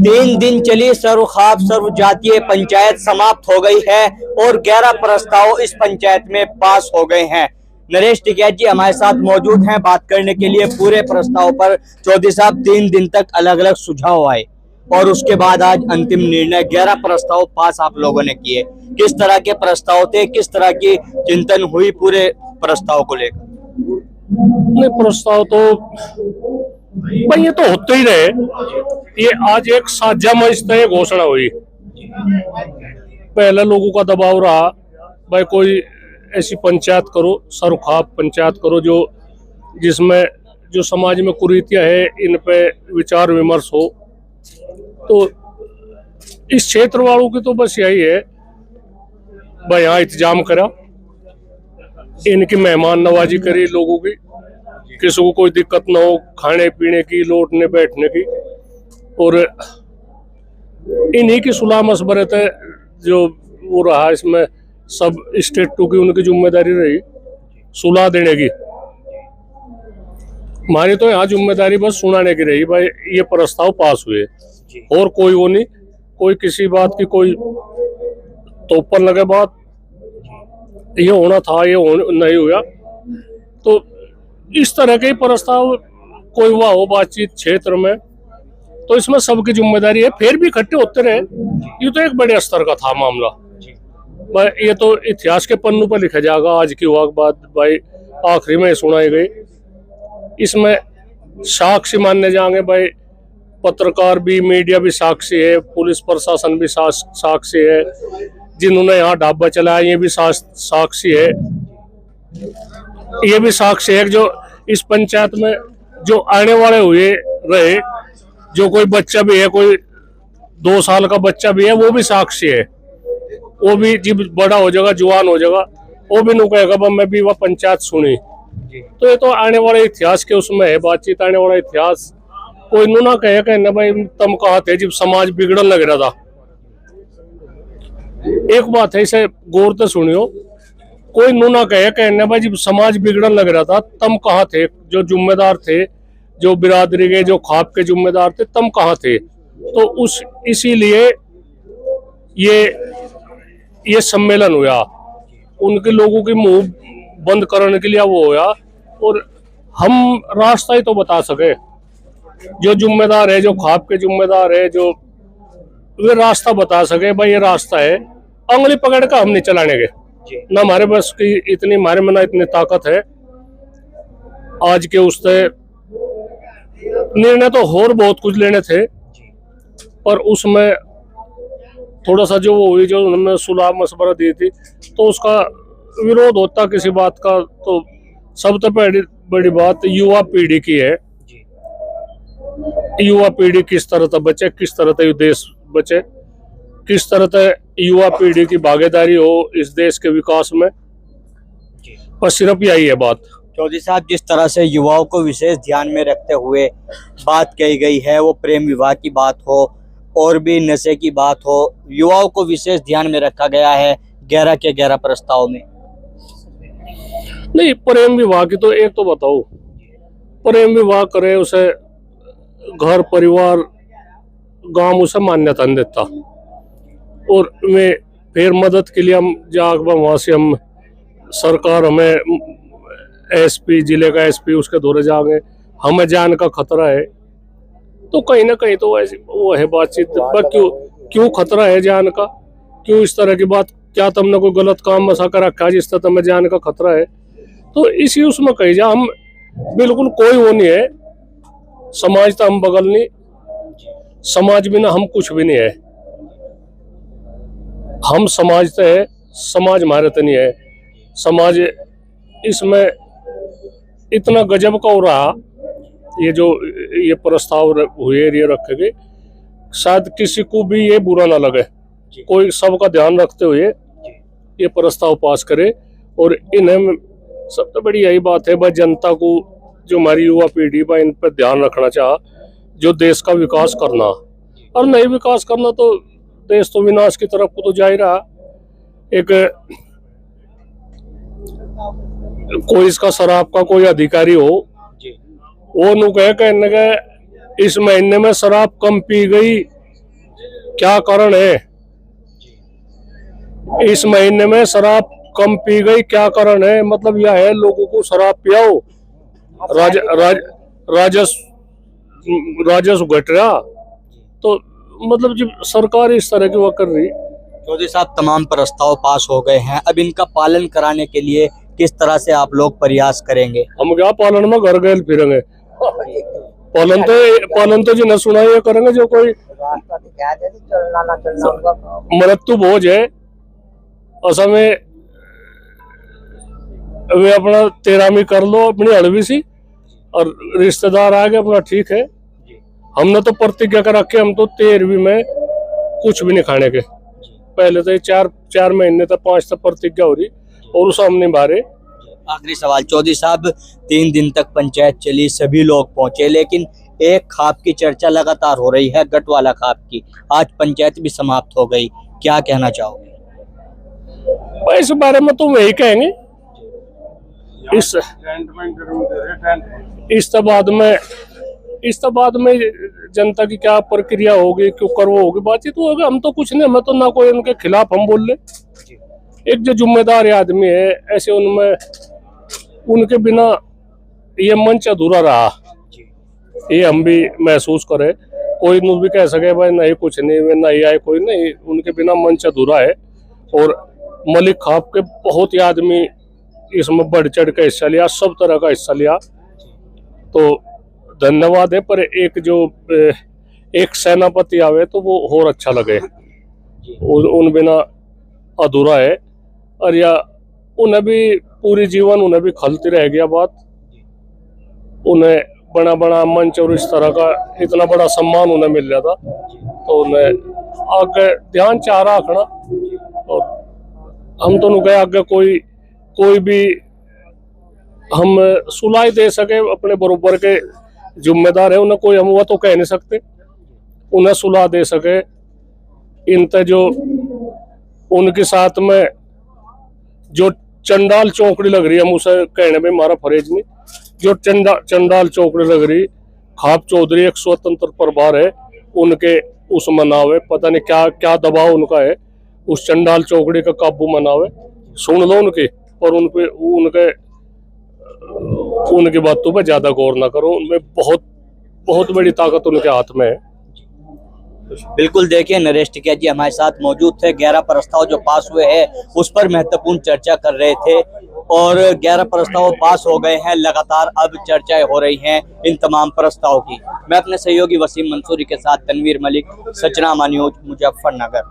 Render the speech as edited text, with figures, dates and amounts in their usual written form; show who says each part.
Speaker 1: 3 दिन चली सर्वखाप सर्वजातीय पंचायत समाप्त हो गई है और 11 प्रस्ताव इस पंचायत में पास हो गए हैं। नरेश टिकैत जी हमारे साथ मौजूद हैं बात करने के लिए पूरे प्रस्ताव पर। चौधरी साहब, 3 दिन तक अलग अलग सुझाव आए और उसके बाद आज अंतिम निर्णय 11 प्रस्ताव पास आप लोगों ने किए। किस तरह के प्रस्ताव थे, किस तरह की चिंतन हुई पूरे प्रस्ताव को लेकर?
Speaker 2: प्रस्ताव तो भाई ये तो होते ही रहे। ये आज एक साझा मंच तय घोषणा हुई। पहले लोगों का दबाव रहा भाई कोई ऐसी पंचायत करो, सर्वखाप पंचायत करो जो जिसमें जो समाज में कुरीतियां है इन पे विचार विमर्श हो। तो इस क्षेत्र वालों की तो बस यही है भाई यहाँ इंतजाम करा, इनकी मेहमान नवाजी करी, लोगों की किसी को कोई दिक्कत ना हो खाने पीने की, लौटने बैठने की। और इन्हीं की सुलह मशवरत है जो वो रहा। इसमें सब स्टेटों की उनकी जिम्मेदारी रही सुलह देने की। हमारी तो यहाँ जिम्मेदारी बस सुनाने की रही भाई ये प्रस्ताव पास हुए, और कोई वो नहीं, कोई किसी बात की कोई तोपर लगे बात ये होना था ये नहीं हुआ। तो इस तरह के प्रस्ताव कोई हुआ हो बातचीत क्षेत्र में तो इसमें सबकी जिम्मेदारी है। फिर भी इकट्ठे होते रहे। ये तो एक बड़े स्तर का था मामला। ये तो इतिहास के पन्नों पर लिखा जाएगा। आज की हुआ बात भाई आखिरी में सुनाई गई। इसमें साक्षी मानने जाएंगे भाई, पत्रकार भी, मीडिया भी साक्षी है, पुलिस प्रशासन भी साक्षी है, जिन्होंने यहाँ ढाबा चलाया ये भी साक्षी है। ये भी साक्षी है जो इस पंचायत में जो आने वाले हुए रहे, जो कोई बच्चा भी है, कोई 2 साल का बच्चा भी है, वो भी साक्षी है। वो भी जब बड़ा हो जाएगा, जवान हो जाएगा, वो भी नु कहेगा मैं भी वह पंचायत सुनी। तो ये तो आने वाले इतिहास के उसमें है बातचीत। आने वाला इतिहास कोई नु ना कहे कहना भाई तुम कहा थे जब समाज बिगड़न लग रहा था। एक बात है, इसे गौर से सुनियो, कोई नु ना कहे कहना भाई जब समाज बिगड़न लग रहा था तुम कहाँ थे, जो जिम्मेदार थे, जो बिरादरी के जो खाप के जिम्मेदार थे, तुम कहाँ थे। तो उस इसीलिए ये सम्मेलन हुआ, उनके लोगों की मुंह बंद करने के लिए वो हुआ। और हम रास्ता ही तो बता सके, जो जिम्मेदार है, जो खाप के जिम्मेदार है, जो वे रास्ता बता सके भाई ये रास्ता है। अंगली पकड़ का हम नहीं चलाने के, ना हमारे बस की इतनी, हमारे में ना इतनी ताकत है। आज के उससे निर्णय तो और बहुत कुछ लेने थे, पर उसमें थोड़ा सा जो वो हुई, जो उन्होंने सुलह मशवरा दी थी, तो उसका विरोध होता किसी बात का। तो सबसे बड़ी बात युवा पीढ़ी की है। युवा पीढ़ी किस तरह से बचे, किस तरह से देश बचे, किस तरह से युवा पीढ़ी की भागीदारी हो इस देश के विकास में, पर सिर्फ यही है बात।
Speaker 1: चौधरी साहब, जिस तरह से युवाओं को विशेष ध्यान में रखते हुए बात कही गई है, वो प्रेम विवाह की बात हो और भी नशे की बात हो, युवाओं को विशेष ध्यान में रखा गया है 11 के 11 प्रस्ताव में।
Speaker 2: नहीं, प्रेम विवाह की तो एक तो बताओ, प्रेम विवाह करे उसे घर परिवार गांव उसे मान्यता नहीं देता। और में फिर मदद के लिए हम जाग वहां से हम सरकार, हमें एसपी, जिले का एसपी उसके दौरे जाएंगे, हमें जान का खतरा है। तो कहीं ना कहीं तो ऐसी वो है बातचीत, क्यों खतरा है जान का, क्यों इस तरह की बात, क्या तुमने कोई गलत काम ऐसा कर रखा है जिस तरह तुम्हें जान का खतरा है। तो इसी उसमें कही जा, हम बिल्कुल कोई वो नहीं है। समाज तो हम बगल नहीं, समाज बिना हम कुछ भी नहीं है। हम समाज तो है, समाज हमारे तो नहीं है। समाज इसमें इतना गजब का हो रहा, ये प्रस्ताव हुए, ये रखे गए, शायद किसी को भी ये बुरा ना लगे। कोई सबका ध्यान रखते हुए ये प्रस्ताव पास करे। और इन्हें सबसे बड़ी यही बात है भाई, जनता को, जो हमारी युवा पीढ़ी भाई, इन पर ध्यान रखना चाह, जो देश का विकास करना, और नहीं विकास करना तो देश तो विनाश की तरफ को तो जा ही रहा। एक कोई इसका शराब का कोई अधिकारी हो, वो नु कहे इस महीने में शराब कम पी गई क्या कारण है? इस महीने में शराब कम पी गई, क्या कारण है? मतलब यह है लोगों को शराब पियाओ, राजस्व घट रहा। तो मतलब जब सरकार इस तरह की वो कर रही।
Speaker 1: चौधरी साहब, तमाम प्रस्ताव पास हो गए हैं, अब इनका पालन कराने के लिए किस तरह से आप लोग प्रयास करेंगे?
Speaker 2: हम क्या पालन में घर गए फिरेंगे? पालन तो जी न सुनाई करेंगे। जो कोई मृत्यु भोज है असा में वे अपना तेरामी कर लो अपनी हड़वी सी, और रिश्तेदार आ गए अपना ठीक है। हमने तो प्रतिज्ञा कर रखी, हम तो 13वीं में कुछ भी नहीं खाने के। पहले तो 4 महीने तक 5 तक प्रतिज्ञा हो रही और उसे हम नहीं बारे।
Speaker 1: आखिरी सवाल चौधरी साहब, 3 दिन तक पंचायत चली, सभी लोग पहुंचे, लेकिन एक खाप की चर्चा लगातार हो रही है, गटवाला खाप की। आज पंचायत भी समाप्त हो गई, क्या कहना चाहोगे?
Speaker 2: इस बारे में तो वही कहेंगे। इस बाद में जनता की क्या प्रक्रिया होगी, क्यों कर वो होगी, बातचीत होगी। हम तो कुछ नहीं, हमें तो ना कोई उनके खिलाफ हम बोल ले। एक जो जिम्मेदार आदमी है ऐसे उनमें, उनके बिना ये मंच अधूरा रहा, ये हम भी महसूस करें। कोई नु भी कह सके भाई नहीं कुछ नहीं, वे नहीं आए, कोई नहीं, उनके बिना मंच अधूरा है। और मलिक खाप के बहुत ही आदमी इसमें बढ़ चढ़ के हिस्सा लिया, सब तरह का हिस्सा लिया, तो धन्यवाद है। पर एक जो एक सेनापति आवे तो वो और अच्छा लगे, उन बिना अधूरा है। और या उन्हें भी पूरी जीवन उन्हें भी खलती रह गया बात। उन्हें बड़ा बड़ा मंच और इस तरह का इतना बड़ा सम्मान उन्हें मिल रहा था, तो उन्हें आगे ध्यान चाह रहा रखना। और हम तो उनके आगे कोई भी हम सुलाई दे सके, अपने बरोबर के जिम्मेदार है, उन्हें कोई हम वो तो कह नहीं सकते, उन्हें सुलह दे सके। इनते जो उनके साथ में जो चंडाल चौकड़ी लग रही है, हम उसे कहने में हमारा फरेज नहीं। जो चंडाल चौकड़ी लग रही, खाप चौधरी एक स्वतंत्र प्रभार है, उनके उस मनावे, पता नहीं क्या क्या दबाव उनका है, उस चंडाल चौकड़ी का काबू मनावे। सुन लो उनकी, पर उनकी बातों पे ज्यादा गौर ना करो। उनमें बहुत बड़ी ताकत उनके हाथ में है।
Speaker 1: बिल्कुल, देखिए नरेश टिकैत जी हमारे साथ मौजूद थे। 11 प्रस्ताव जो पास हुए हैं उस पर महत्वपूर्ण चर्चा कर रहे थे, और 11 प्रस्ताव पास हो गए हैं। लगातार अब चर्चाएं हो रही हैं इन तमाम प्रस्ताव की। मैं अपने सहयोगी वसीम मंसूरी के साथ तनवीर मलिक, सचनामा न्यूज, मुजफ्फरनगर।